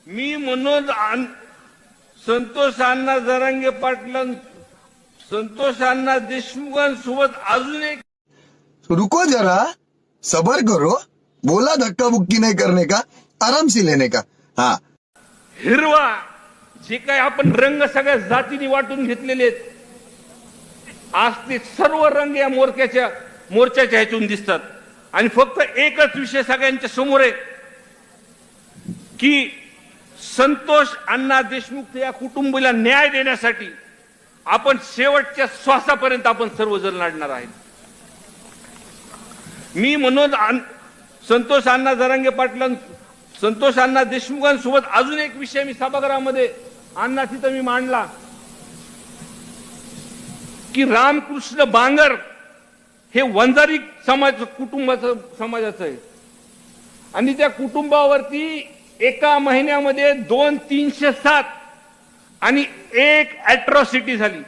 मी मनोज संतोष अण्णा जरांगे पाटील संतोष अण्णा देशमुखांसोबत अजून एक रुको जरा, सबर करो, बोला धक्का बुक्की नहीं करने का, आराम से लेने का. हाँ, हिरवा जे काही आपण रंग सगळ्या जातीने वाटून घेतलेले आहेत, आज ते सर्व रंग या मोर्चाच्या ह्यातून दिसतात. आणि फक्त एकच विषय सगळ्यांच्या समोर आहे की संतोष अण्णा देशमुख या कुटुंबाला न्याय देण्यासाठी आपण शेवटच्या श्वासापर्यंत आपण सर्वजण लढणार आहेत. मी मनोज संतोष अण्णा जरांगे पाटील संतोष अण्णा देशमुखांसोबत अजून एक विषय मी सभागृहामध्ये अण्णा तिथं मी मांडला की रामकृष्ण बांगर हे वंजारी समाजाचं आहे आणि त्या कुटुंबावरती एका महिन्यामध्ये 2,307 आणि एक अॅट्रॉसिटी झाली.